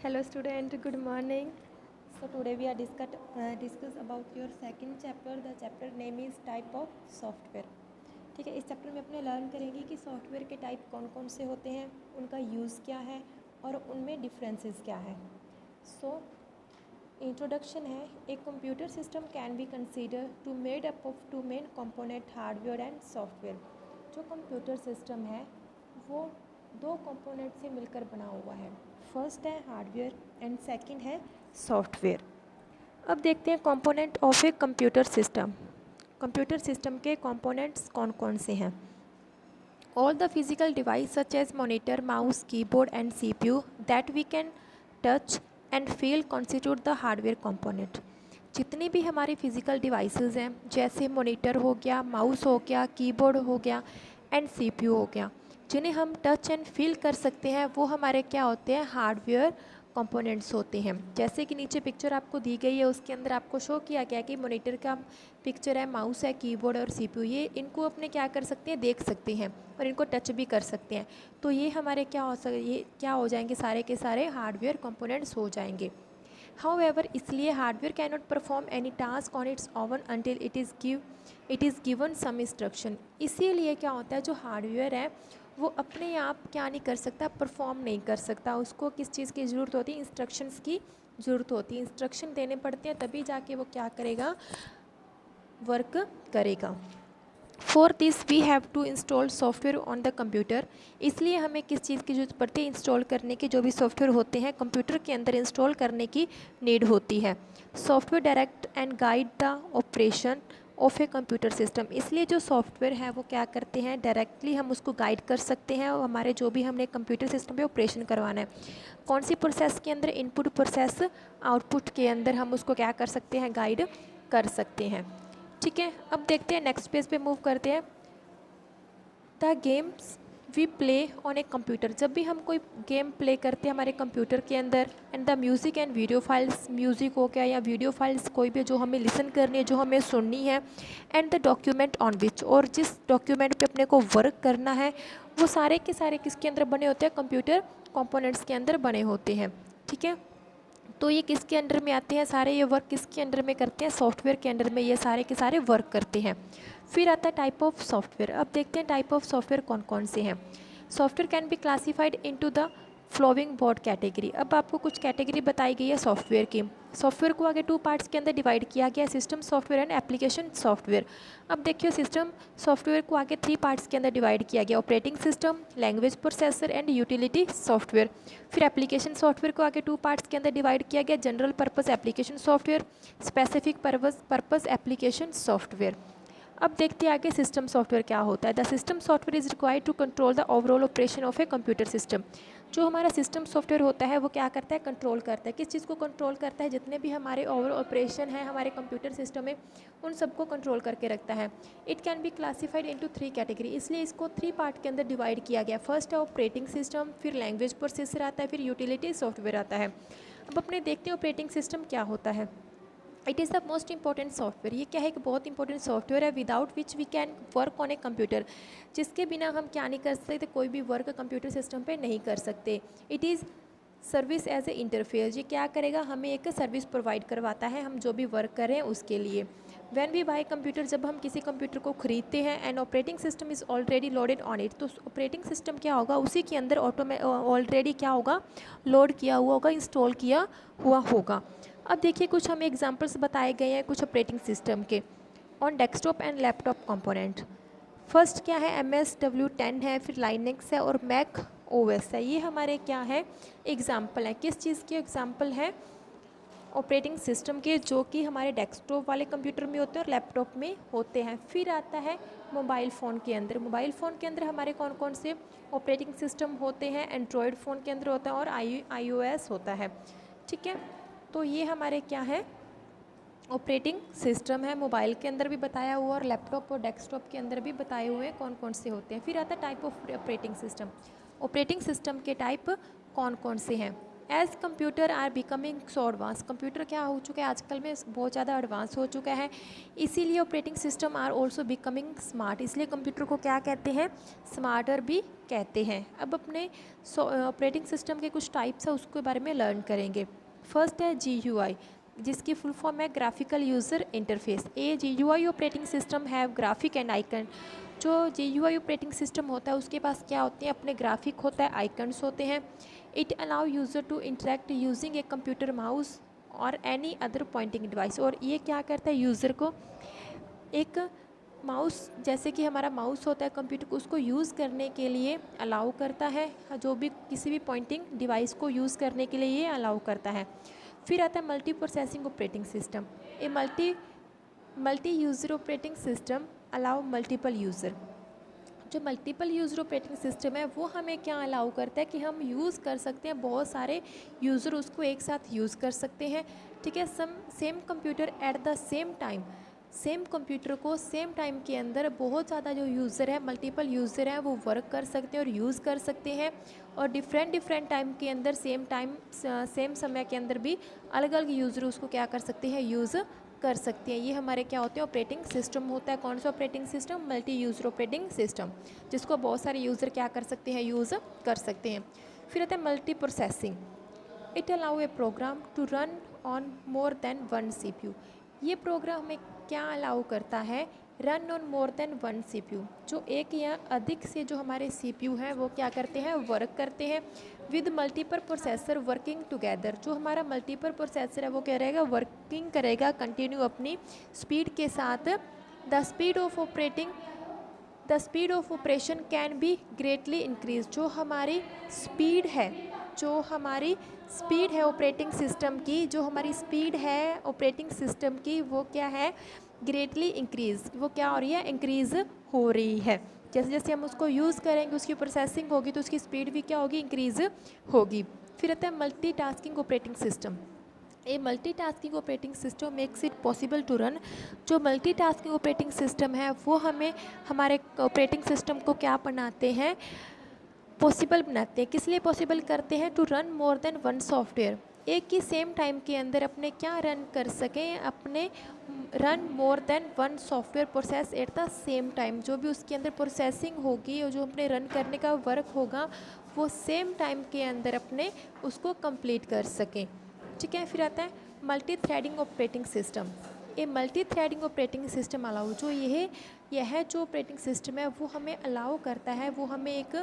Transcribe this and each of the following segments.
Hello student, good morning. So today we are discuss about your second chapter. The chapter name is type of software. ठीक है, इस chapter में अपने learn करेंगे कि software के टाइप कौन कौन से होते हैं, उनका यूज़ क्या है और उनमें डिफरेंसेस क्या है. सो इंट्रोडक्शन है. A computer system can be consider to made up of two main component hardware and software. जो कंप्यूटर सिस्टम है वो दो कंपोनेंट से मिलकर बना हुआ है. फर्स्ट है हार्डवेयर एंड सेकंड है सॉफ्टवेयर. अब देखते हैं component of a computer system. Computer system के कंपोनेंट्स कौन कौन से हैं. All the physical device such as monitor, mouse, keyboard and CPU that we can touch and feel constitute the hardware component. जितनी भी हमारी फिजिकल डिवाइसेस हैं जैसे मॉनिटर हो गया, माउस हो गया, कीबोर्ड हो गया एंड सीपीयू हो गया, जिन्हें हम टच एंड फील कर सकते हैं वो हमारे क्या होते हैं, हार्डवेयर कंपोनेंट्स होते हैं. जैसे कि नीचे पिक्चर आपको दी गई है उसके अंदर आपको शो किया गया कि मॉनिटर का पिक्चर है, माउस है, कीबोर्ड और सीपीयू. ये इनको अपने क्या कर सकते हैं, देख सकते हैं और इनको टच भी कर सकते हैं. तो ये हमारे ये क्या हो जाएंगे, सारे के सारे हार्डवेयर कंपोनेंट्स हो जाएंगे. However, इसलिए hardware cannot perform any task on its own until it is given some instruction. इसीलिए क्या होता है, जो हार्डवेयर है वो अपने आप क्या नहीं कर सकता, परफॉर्म नहीं कर सकता. उसको किस चीज़ की ज़रूरत होती है, इंस्ट्रक्शंस की ज़रूरत होती है. इंस्ट्रक्शन देने पड़ते हैं तभी जाके वो क्या करेगा, वर्क करेगा. For this we have to install software on the computer. इसलिए हमें किस चीज़ की जरूरत पड़ती है, इंस्टॉल करने की. जो भी सॉफ्टवेयर होते हैं कंप्यूटर के अंदर इंस्टॉल करने की नीड होती है. Software direct and guide the operation of a computer system. इसलिए जो सॉफ्टवेयर है वो क्या करते हैं, डायरेक्टली हम उसको गाइड कर सकते हैं और हमारे जो भी हमने कंप्यूटर सिस्टम पे ऑपरेशन करवाना है. कौन सी प्रोसेस के अंदर, इनपुट प्रोसेस, आउटपुट के अंदर हम उसको क्या कर सकते हैं, गाइड कर सकते हैं. ठीक है, अब देखते हैं नेक्स्ट पेज पे मूव करते हैं. The games we play on a computer. जब भी हम कोई गेम प्ले करते हैं हमारे कंप्यूटर के अंदर, and the music and video files, music हो गया या वीडियो फाइल्स कोई भी जो हमें लिसन करनी है, जो हमें सुननी है, and the document on which, और जिस डॉक्यूमेंट पे अपने को वर्क करना है वो सारे के सारे किसके अंदर बने होते हैं, कंप्यूटर कंपोनेंट्स के अंदर बने होते हैं. ठीक है, तो ये किसके अंडर में आते हैं सारे, ये वर्क किसके अंडर में करते हैं, सॉफ्टवेयर के अंडर में ये सारे के सारे वर्क करते हैं. फिर आता है टाइप ऑफ सॉफ्टवेयर. अब देखते हैं टाइप ऑफ सॉफ्टवेयर कौन कौन से हैं. Software can be classified into the flowing board category. अब आपको कुछ कैटेगरी बताई गई है सॉफ्टवेयर की. सॉफ्टवेयर को आगे टू पार्ट्स के अंदर डिवाइड किया गया है, system software and application software. अब देखिए सिस्टम सॉफ्टवेयर को आगे 3 पार्ट्स के अंदर डिवाइड किया गया, operating system, language processor and utility software. फिर एप्लीकेशन सॉफ्टवेयर को आगे 2 पार्ट्स के अंदर डिवाइड किया गया, general purpose application software, specific purpose application software. अब देखते हैं आगे सिस्टम सॉफ्टवेयर क्या होता है. The system software is required to control the overall operation of a computer system. जो हमारा सिस्टम सॉफ्टवेयर होता है वो क्या करता है, कंट्रोल करता है. किस चीज़ को कंट्रोल करता है, जितने भी हमारे ओवरऑल ऑपरेशन हैं हमारे कंप्यूटर सिस्टम में उन सबको कंट्रोल करके रखता है. It can be classified into 3 category. इसलिए इसको 3 पार्ट के अंदर डिवाइड किया गया. फर्स्ट है ऑपरेटिंग सिस्टम, फिर लैंग्वेज प्रोसेसर आता है, फिर यूटिलिटी सॉफ्टवेयर आता है. अब अपने देखते हैं ऑपरेटिंग सिस्टम क्या होता है. It is the most important software. ये क्या है, एक बहुत इंपॉर्टेंट सॉफ्टवेयर है. Without which we can work on a computer. जिसके बिना हम क्या नहीं कर सकते, कोई भी वर्क कंप्यूटर सिस्टम पे नहीं कर सकते. It is service as a interface. ये क्या करेगा, हमें एक सर्विस प्रोवाइड करवाता है हम जो भी वर्क कर रहे हैं उसके लिए. व्हेन वी बाय कंप्यूटर, जब हम किसी कंप्यूटर को खरीदते हैं, and operating system is already loaded on it, तो ऑपरेटिंग सिस्टम क्या होगा, उसी के अंदर ऑलरेडी क्या होगा, लोड किया हुआ होगा, इंस्टॉल किया हुआ होगा. अब देखिए कुछ हमें एग्जांपल्स बताए गए हैं कुछ ऑपरेटिंग सिस्टम के on desktop and laptop component. First क्या है, MS-W10 है, फिर लाइनेक्स है और मैक OS है. ये हमारे क्या है, एग्जाम्पल है. किस चीज़ के एग्जाम्पल है, ऑपरेटिंग सिस्टम के, जो कि हमारे डेस्कटॉप वाले कंप्यूटर में होते हैं और लैपटॉप में होते हैं. फिर आता है मोबाइल फ़ोन के अंदर. मोबाइल फ़ोन के अंदर हमारे कौन कौन से ऑपरेटिंग सिस्टम होते हैं, एंड्रॉयड फ़ोन के अंदर होता है और iOS होता है. ठीक है, तो ये हमारे क्या है, ऑपरेटिंग सिस्टम है. मोबाइल के अंदर भी बताया हुआ और लैपटॉप और डेस्कटॉप के अंदर भी बताए हुए हैं कौन कौन से होते हैं. फिर आता है type of operating system. Operating system के टाइप कौन कौन से हैं. As computer are becoming so advance, computer क्या हो चुका है आजकल में बहुत ज़्यादा एडवांस हो चुका है, इसीलिए operating system are also becoming smart, इसलिए कंप्यूटर को क्या कहते हैं, स्मार्टर भी कहते हैं। अब अपने ऑपरेटिंग सिस्टम के कुछ टाइप्स है उसके बारे में लर्न करेंगे। फर्स्ट है GUI, जिसकी फुल फॉर्म है graphical user interface. A GUI operating system have graphic and icon, जो GUI ऑपरेटिंग सिस्टम होता है उसके पास क्या होते हैं, अपने ग्राफिक होता है, आइकन्स होते हैं। It allow user to interact using a computer mouse और एनी अदर पॉइंटिंग डिवाइस, और ये क्या करता है, यूज़र को एक माउस, जैसे कि हमारा माउस होता है कंप्यूटर को, उसको यूज़ करने के लिए अलाउ करता है, जो भी किसी भी पॉइंटिंग डिवाइस को यूज़ करने के लिए ये अलाउ करता है। फिर आता है multi processing operating system. A multi user operating system allow multiple user, जो मल्टीपल यूज़र ऑपरेटिंग सिस्टम है वो हमें क्या अलाउ करता है कि हम यूज़ कर सकते हैं, बहुत सारे यूज़र उसको एक साथ यूज़ कर सकते हैं। ठीक है, same computer eight the same time, same computer को सेम टाइम के अंदर बहुत ज़्यादा जो यूज़र है, मल्टीपल यूज़र हैं, वो वर्क कर सकते हैं और यूज़ कर सकते हैं, और डिफरेंट टाइम के अंदर सेम समय के अंदर भी अलग अलग यूज़र उसको क्या कर सकते हैं, यूज़ कर सकते हैं। ये हमारे क्या होते हैं, ऑपरेटिंग सिस्टम होता है। कौन सा operating system, multi user operating system, जिसको बहुत सारे यूज़र क्या कर सकते हैं, यूज़ कर सकते हैं। फिर आता है multiprocessing, it allow a program to run on more than one CPU, ये प्रोग्राम हमें क्या अलाउ करता है, run on more than one CPU, जो एक या अधिक से जो हमारे CPU हैं वो क्या करते हैं, वर्क करते हैं with multiple processor working together, जो हमारा मल्टीपल प्रोसेसर है वो क्या रहेगा, वर्किंग करेगा कंटिन्यू अपनी स्पीड के साथ। The speed of operation can be greatly increase, जो हमारी स्पीड है, जो हमारी स्पीड है ऑपरेटिंग सिस्टम की, जो हमारी स्पीड है ऑपरेटिंग सिस्टम की वो क्या है, ग्रेटली इंक्रीज, वो क्या हो रही है, इंक्रीज़ हो रही है। जैसे जैसे हम उसको यूज़ करेंगे, उसकी प्रोसेसिंग होगी तो उसकी स्पीड भी क्या होगी, इंक्रीज़ होगी। फिर आता है multitasking operating system. A multitasking operating system makes it possible to run, जो मल्टीटास्किंग ऑपरेटिंग सिस्टम है वो हमें हमारे ऑपरेटिंग सिस्टम को क्या बनाते हैं, पॉसिबल बनाते हैं। किस लिए पॉसिबल करते हैं, to run more than one software, एक ही सेम टाइम के अंदर अपने क्या रन कर सकें, अपने run more than one software process at the same time, जो भी उसके अंदर प्रोसेसिंग होगी और जो अपने रन करने का वर्क होगा वो सेम टाइम के अंदर अपने उसको कंप्लीट कर सकें। ठीक है, फिर आता है मल्टी थ्रेडिंग ऑपरेटिंग सिस्टम। ये multi threading operating system allow, जो यह जो ऑपरेटिंग सिस्टम है वो हमें अलाउ करता है, वो हमें एक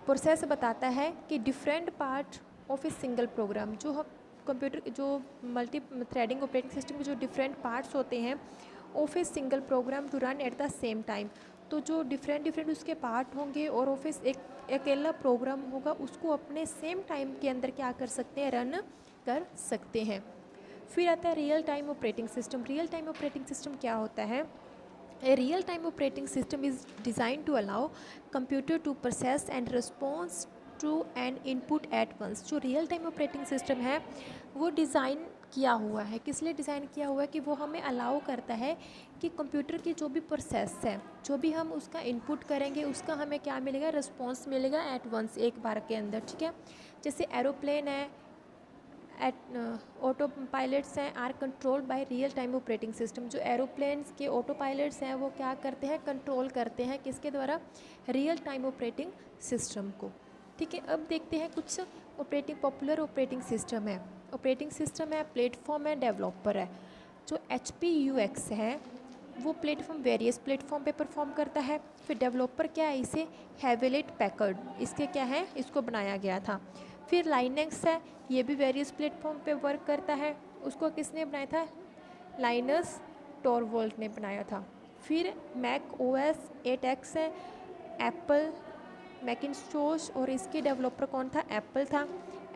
प्रोसेस बताता है कि different part of a single program, जो हम कंप्यूटर जो मल्टी थ्रेडिंग ऑपरेटिंग सिस्टम के जो डिफरेंट पार्ट्स होते हैं of a single program to run at the same time, तो जो डिफरेंट उसके पार्ट होंगे और ऑफिस एक अकेला प्रोग्राम होगा उसको अपने सेम टाइम के अंदर क्या कर सकते हैं, रन कर सकते हैं। फिर आता है real time operating system. Real time operating system क्या होता है, a real time operating system is design to allow computer to process and response to an input at once, जो रियल टाइम ऑपरेटिंग सिस्टम है वो design किया हुआ है, किस लिए डिज़ाइन किया हुआ है कि वो हमें अलाउ करता है कि कंप्यूटर की जो भी प्रोसेस है, जो भी हम उसका इनपुट करेंगे उसका हमें क्या मिलेगा, रिस्पॉन्स मिलेगा एट वंस, एक बार के अंदर। ठीक है, जैसे एरोप्लेन है, ऑटो पायलट्स हैं, are controlled by real time operating system, जो एरोप्लेन्स के ऑटो पायलट्स हैं वो क्या करते हैं, कंट्रोल करते हैं किसके द्वारा, रियल टाइम ऑपरेटिंग सिस्टम को। ठीक है, अब देखते हैं कुछ पॉपुलर ऑपरेटिंग सिस्टम है। ऑपरेटिंग सिस्टम है, प्लेटफॉर्म है, डेवलपर है। जो HPUX है वो प्लेटफॉर्म वेरियस प्लेटफॉर्म पे परफॉर्म करता है। फिर डेवलपर क्या है, इसे हेवलेट पैकर्ड इसके क्या है, इसको बनाया गया था। फिर लाइनेक्स है, ये भी वेरियस प्लेटफॉर्म पे वर्क करता है, उसको किसने बनाया था, लाइनस टॉरवॉल्ट ने बनाया था। फिर मैक OS 8X है, एप्पल मैकिन्टोश और इसके डेवलपर कौन था, एप्पल था।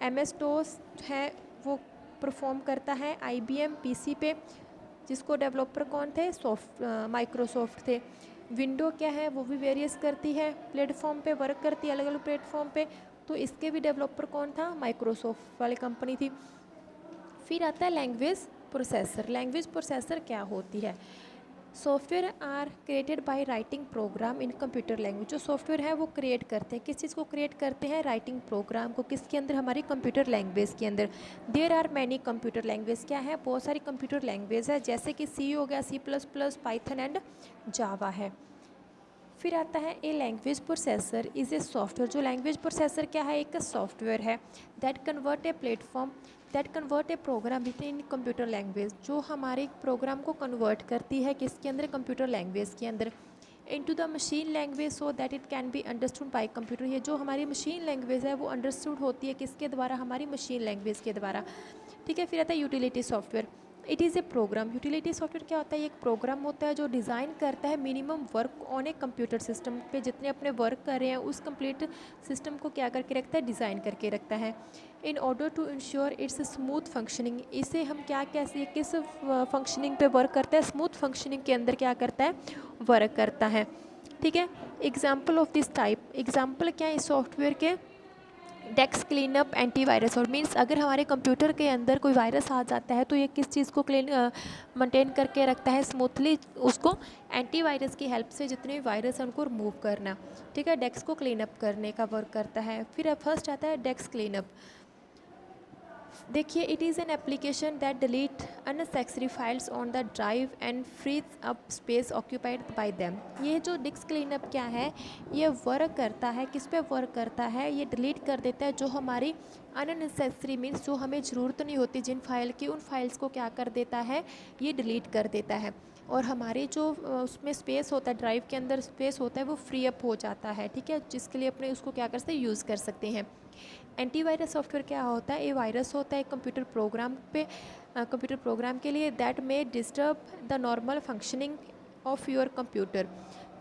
MS-DOS है वो परफॉर्म करता है IBM PC पे, जिसको डेवलपर कौन थे, माइक्रोसॉफ्ट थे। विंडो क्या है, वो भी वेरियस करती है, प्लेटफॉर्म पे वर्क करती है, अलग अलग प्लेटफॉर्म पे, तो इसके भी डेवलपर कौन था, माइक्रोसॉफ्ट वाली कंपनी थी। फिर आता है लैंग्वेज प्रोसेसर। लैंग्वेज प्रोसेसर क्या होती है, software are created by writing program in computer language. जो सॉफ्टवेयर है वो क्रिएट करते हैं, किस चीज़ को क्रिएट करते हैं, राइटिंग प्रोग्राम को, किसके अंदर, हमारी कंप्यूटर लैंग्वेज के अंदर। There are many computer language, क्या है, बहुत सारी कंप्यूटर लैंग्वेज है, जैसे कि सी हो गया, C++, पाइथन एंड जावा है। फिर आता है a language processor is a software. जो लैंग्वेज प्रोसेसर क्या है, एक सॉफ्टवेयर है that convert a program in computer language, जो हमारे प्रोग्राम को कन्वर्ट करती है किसके अंदर, कंप्यूटर लैंग्वेज के अंदर, into the machine language so that it can be understood by computer. ये जो हमारी मशीन लैंग्वेज है वो अंडरस्टूड होती है किसके द्वारा, हमारी मशीन लैंग्वेज के द्वारा। ठीक है। फिर आता है utility software. It is a program. Utility software क्या होता है, ये एक प्रोग्राम होता है जो डिज़ाइन करता है minimum work on a computer system पे, जितने अपने वर्क कर रहे हैं उस कंप्लीट सिस्टम को क्या करके रखता है, डिज़ाइन करके रखता है। In order to ensure its smooth functioning, इसे हम क्या कैसे किस फंक्शनिंग पे वर्क करता है, स्मूथ फंक्शनिंग के अंदर क्या करता है, वर्क करता है। ठीक है। Example of this type, example क्या है इस सॉफ्टवेयर के, डेस्क क्लीनअप, एंटीवायरस। और मीन्स अगर हमारे कंप्यूटर के अंदर कोई वायरस आ जाता है तो ये किस चीज़ को मेंटेन करके रखता है, स्मूथली उसको एंटीवायरस की हेल्प से जितने भी वायरस हैं उनको रिमूव करना। ठीक है। डेस्क को क्लीनअप करने का वर्क करता है। फिर फर्स्ट आता है डेस्क क्लीनअप। देखिए, it is an application that delete unnecessary files on the drive and frees up space occupied by them. ये जो डिस्क क्लीनअप क्या है, ये वर्क करता है, किस पे वर्क करता है, ये डिलीट कर देता है जो हमारी अननेसेसरी मीन्स जो हमें ज़रूरत नहीं होती जिन फाइल की, उन फाइल्स को क्या कर देता है, ये डिलीट कर देता है। और हमारे जो उसमें स्पेस होता है, ड्राइव के अंदर स्पेस होता है, वो फ्री अप हो जाता है। ठीक है। जिसके लिए अपने उसको क्या कर सकते हैं, यूज़ कर सकते हैं। एंटीवायरस सॉफ्टवेयर क्या होता है, ये वायरस होता है कंप्यूटर प्रोग्राम पे, कंप्यूटर प्रोग्राम के लिए that may disturb the normal functioning of your computer.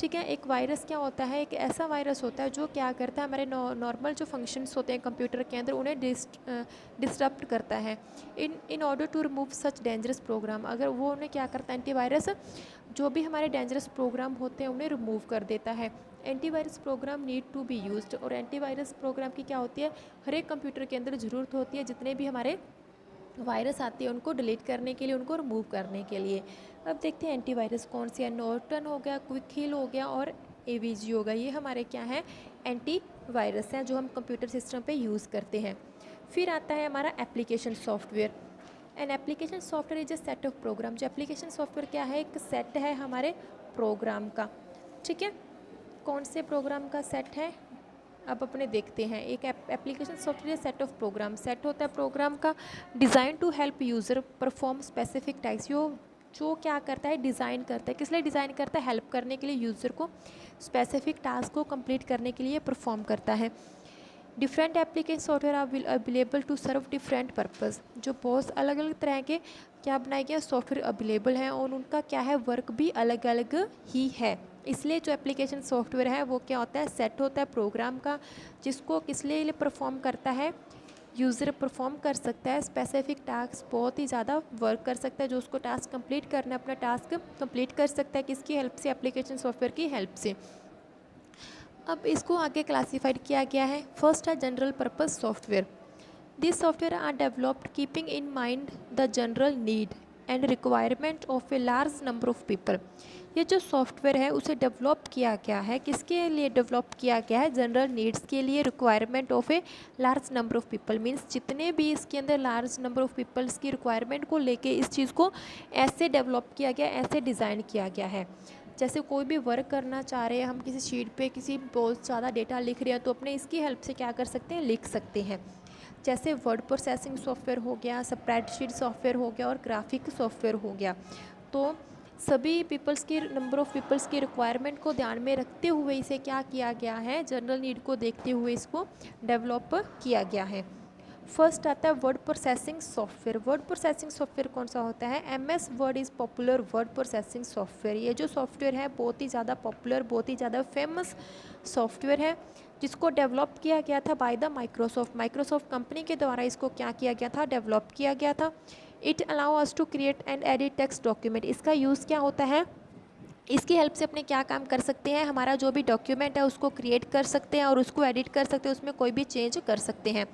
ठीक है। एक वायरस क्या होता है, एक ऐसा वायरस होता है जो क्या करता है, हमारे नॉर्मल जो फंक्शंस होते हैं कंप्यूटर के अंदर उन्हें डिस्टर्ब करता है। In order to remove such dangerous program, अगर वो उन्हें क्या करता है, एंटीवायरस जो भी हमारे डेंजरस प्रोग्राम होते हैं उन्हें रिमूव कर देता है। Antivirus program need to be used, और एंटीवायरस प्रोग्राम की क्या होती है, हर एक कंप्यूटर के अंदर ज़रूरत होती है जितने भी हमारे वायरस आती है उनको डिलीट करने के लिए, उनको रिमूव करने के लिए। अब देखते हैं एंटीवायरस कौन सी है। नॉर्टन हो गया, क्विक हिल हो गया और एवीजी हो गया, ये हमारे क्या हैं, एंटीवायरस हैं जो हम कंप्यूटर सिस्टम पे यूज़ करते हैं। फिर आता है हमारा application software. An application software is a set of program. जो एप्लीकेशन सॉफ्टवेयर क्या है, एक सेट है हमारे प्रोग्राम का। ठीक है। कौन से प्रोग्राम का सेट है, अब अपने देखते हैं। एक application software set of program, set होता है प्रोग्राम का, design to help user perform specific task. जो क्या करता है, डिज़ाइन करता है, किस लिए डिज़ाइन करता है, हेल्प करने के लिए, यूज़र को स्पेसिफिक टास्क को कंप्लीट करने के लिए परफॉर्म करता है। Different application software are available to serve different purpose. जो बहुत अलग अलग तरह के क्या बनाए गए सॉफ्टवेयर अवेलेबल हैं और उनका क्या है, वर्क भी अलग अलग ही है। इसलिए जो एप्लीकेशन सॉफ्टवेयर है वो क्या होता है, सेट होता है प्रोग्राम का, जिसको किस लिए परफॉर्म करता है, यूज़र परफॉर्म कर सकता है स्पेसिफिक टास्क, बहुत ही ज़्यादा वर्क कर सकता है, जो उसको टास्क कंप्लीट करना है अपना टास्क कंप्लीट कर सकता है किसकी हेल्प से, एप्लीकेशन सॉफ्टवेयर की हेल्प से। अब इसको आगे क्लासीफाइड किया गया है। फर्स्ट है general purpose software. This software are developed keeping in mind the general need and requirement of a large number of people. ये जो सॉफ्टवेयर है उसे डेवलप किया गया है, किसके लिए डेवलप किया गया है, जनरल नीड्स के लिए, requirement of a large number of people means जितने भी इसके अंदर लार्ज नंबर ऑफ पीपल्स की रिक्वायरमेंट को लेके इस चीज़ को ऐसे डेवलप किया गया, ऐसे डिज़ाइन किया गया है। जैसे कोई भी वर्क करना चाह रहे हैं हम, किसी शीट पे किसी बहुत ज़्यादा डेटा लिख रहे हैं तो अपने इसकी हेल्प से क्या कर सकते हैं, लिख सकते हैं। जैसे वर्ड प्रोसेसिंग सॉफ्टवेयर हो गया, स्प्रेडशीट सॉफ्टवेयर हो गया और ग्राफिक सॉफ्टवेयर हो गया। तो सभी पीपल्स की, नंबर ऑफ़ पीपल्स की रिक्वायरमेंट को ध्यान में रखते हुए इसे क्या किया गया है, जनरल नीड को देखते हुए इसको डेवलप किया गया है। फर्स्ट आता है word processing software. Word processing software कौन सा होता है, MS word is popular word processing software. ये जो सॉफ्टवेयर है बहुत ही ज़्यादा पॉपुलर, बहुत ही ज़्यादा फेमस सॉफ्टवेयर है, जिसको डेवलप किया गया था बाय द माइक्रोसॉफ्ट कंपनी के द्वारा इसको क्या किया गया था, डेवलप किया गया था। It allow us to create and edit text document. इसका यूज़ क्या होता है, इसकी हेल्प से अपने क्या काम कर सकते हैं, हमारा जो भी डॉक्यूमेंट है उसको क्रिएट कर सकते हैं और उसको एडिट कर सकते हैं, उसमें कोई भी चेंज कर सकते हैं।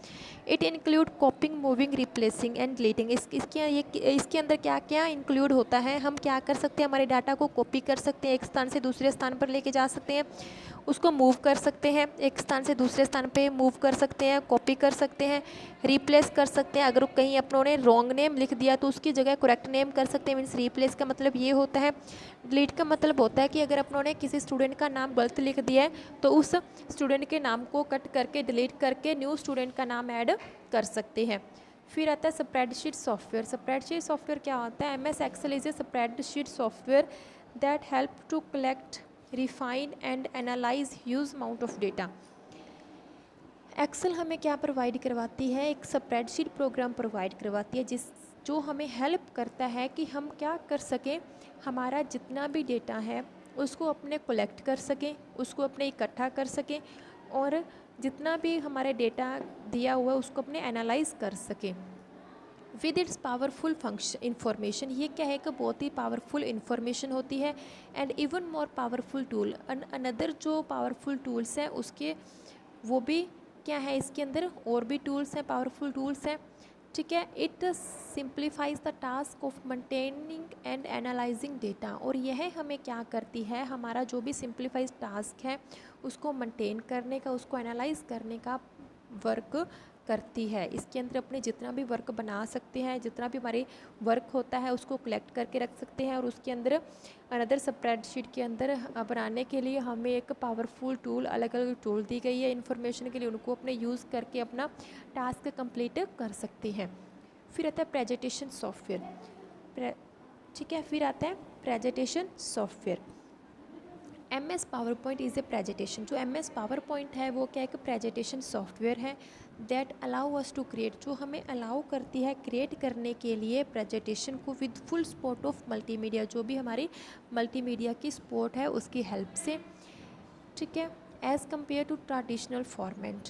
It include कॉपिंग, moving, replacing and deleting. इसके अंदर क्या क्या इंक्लूड होता है, हम क्या कर सकते हैं, हमारे डाटा को कॉपी कर सकते हैं, एक स्थान से दूसरे स्थान पर लेके जा सकते हैं, उसको मूव कर सकते हैं, एक स्थान से दूसरे स्थान पे मूव कर सकते हैं, कॉपी कर सकते हैं, रिप्लेस कर सकते हैं। अगर कहीं अपनों ने रॉन्ग नेम लिख दिया तो उसकी जगह करेक्ट नेम कर सकते हैं। मीन्स रिप्लेस का मतलब ये होता है। डिलीट का मतलब होता है कि अगर अपनों ने किसी स्टूडेंट का नाम गलत लिख दिया है तो उस स्टूडेंट के नाम को कट करके डिलीट करके न्यू स्टूडेंट का नाम ऐड कर सकते हैं। फिर आता है स्प्रेडशीट सॉफ्टवेयर। स्प्रेडशीट सॉफ्टवेयर क्या होता है, MS excel is a spreadsheet software that help to collect, refine and analyse huge amount of data. Excel हमें क्या प्रोवाइड करवाती है, एक स्प्रेडशीट प्रोग्राम प्रोवाइड करवाती है जो हमें हेल्प करता है कि हम क्या कर सकें, हमारा जितना भी डेटा है उसको अपने कलेक्ट कर सकें, उसको अपने इकट्ठा कर सकें और जितना भी हमारे डेटा दिया हुआ है उसको अपने एनालाइज कर सकें with its powerful function information. ये क्या है कि बहुत ही पावरफुल इंफॉर्मेशन होती है and even more powerful tool. Another जो पावरफुल टूल्स हैं उसके वो भी क्या है, इसके अंदर और भी टूल्स हैं, पावरफुल टूल्स हैं। ठीक है, it simplifies the task of maintaining and analysing data. और यह हमें क्या करती है, हमारा जो भी सिंप्लीफाइज टास्क है उसको मेंटेन करने का, उसको एनालाइज करने का वर्क करती है। इसके अंदर अपने जितना भी वर्क बना सकते हैं, जितना भी हमारे वर्क होता है उसको कलेक्ट करके रख सकते हैं। और उसके अंदर अनदर स्प्रेडशीट के अंदर बनाने के लिए हमें एक पावरफुल टूल, अलग अलग टूल दी गई है इन्फॉर्मेशन के लिए, उनको अपने यूज़ करके अपना टास्क कंप्लीट कर सकते हैं। फिर आता है प्रेजेंटेशन सॉफ्टवेयर। ठीक है, फिर आता है presentation software. MS PowerPoint is a presentation. जो MS पावर पॉइंट है वो क्या, एक प्रेजेंटेशन सॉफ्टवेयर है that allow us to create, जो हमें अलाउ करती है क्रिएट करने के लिए प्रेजेंटेशन को with full support of multimedia, जो भी हमारी मल्टीमीडिया की सपोर्ट है उसकी हेल्प से। ठीक है, as compare to traditional format.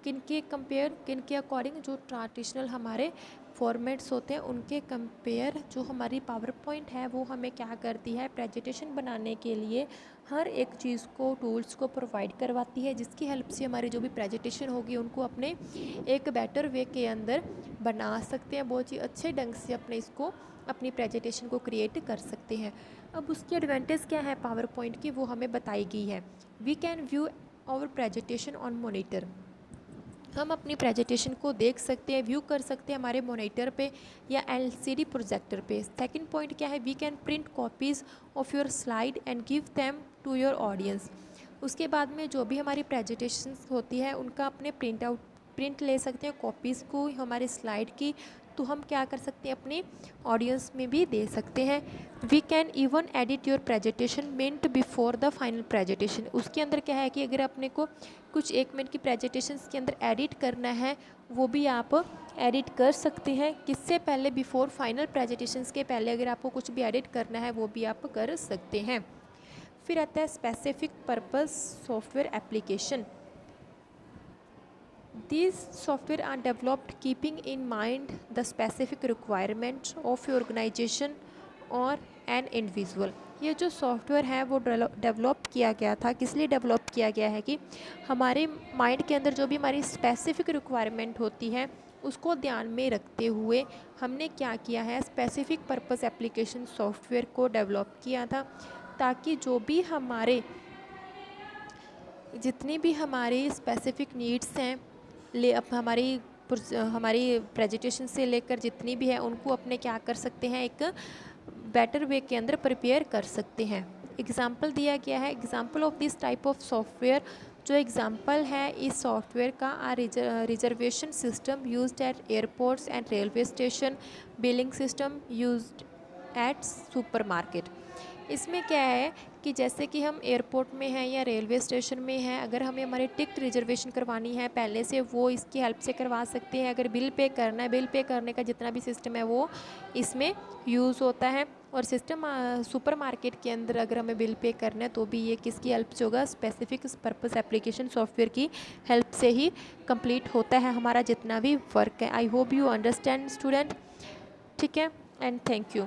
किनके अकॉर्डिंग, जो ट्रेडिशनल हमारे फॉर्मेट्स होते हैं उनके कंपेयर जो हमारी पावर पॉइंट है वो हमें क्या करती है, प्रेजेंटेशन बनाने के लिए हर एक चीज़ को, टूल्स को प्रोवाइड करवाती है, जिसकी हेल्प से हमारी जो भी प्रेजेंटेशन होगी उनको अपने एक बेटर वे के अंदर बना सकते हैं, बहुत ही अच्छे ढंग से अपने इसको अपनी प्रेजेंटेशन को क्रिएट कर सकते हैं। अब उसकी एडवांटेज क्या है पावर पॉइंट की, वो हमें बताई गई है। We can view our presentation on monitor. हम अपनी प्रेजेंटेशन को देख सकते हैं, व्यू कर सकते हैं हमारे मॉनिटर पे या LCD प्रोजेक्टर पे। सेकंड पॉइंट क्या है, we can print copies of your slide and give them to your audience. उसके बाद में जो भी हमारी प्रेजेंटेशन होती है उनका अपने प्रिंट ले सकते हैं, कॉपीज़ को हमारे स्लाइड की, तो हम क्या कर सकते हैं अपने ऑडियंस में भी दे सकते हैं। We can even edit your presentation minute before the final presentation. उसके अंदर क्या है कि अगर अपने को कुछ 1 मिनट की प्रेजेंटेशन के अंदर एडिट करना है वो भी आप एडिट कर सकते हैं, किससे पहले, बिफोर फाइनल प्रेजेंटेशन के पहले अगर आपको कुछ भी एडिट करना है वो भी आप कर सकते हैं। फिर आता है specific purpose software application. These software are developed keeping in mind the specific requirements of your organization or an individual। ये जो सॉफ्टवेयर है वो डेवलप किया गया था, किस लिए डेवलप किया गया है कि हमारे माइंड के अंदर जो भी हमारी स्पेसिफिक रिक्वायरमेंट होती है उसको ध्यान में रखते हुए हमने क्या किया है, स्पेसिफिक पर्पस एप्लीकेशन सॉफ्टवेयर को डेवलप किया था, ताकि जो भी हमारे जितनी भी हमारी स्पेसिफिक नीड्स हैं हमारी प्रेजेंटेशन से लेकर जितनी भी है उनको अपने क्या कर सकते हैं, एक बेटर वे के अंदर प्रिपेयर कर सकते हैं। एग्जाम्पल दिया गया है, example of this type of software. जो एग्जाम्पल है इस सॉफ्टवेयर का, reservation system used at airports and railway station, billing system used eight supermarket. इसमें क्या है कि जैसे कि हम एयरपोर्ट में हैं या रेलवे स्टेशन में हैं, अगर हमें हमारी टिकट रिजर्वेशन करवानी है पहले से, वो इसकी हेल्प से करवा सकते हैं। अगर बिल पे करना है, बिल पे करने का जितना भी सिस्टम है वो इसमें यूज़ होता है। और सिस्टम सुपरमार्केट के अंदर अगर हमें बिल पे करना है तो भी ये किसकी हेल्प से होगा, स्पेसिफिक पर्पस एप्लीकेशन सॉफ्टवेयर की हेल्प से ही कंप्लीट होता है हमारा जितना भी वर्क है। I hope you understand student. ठीक है, एंड थैंक यू।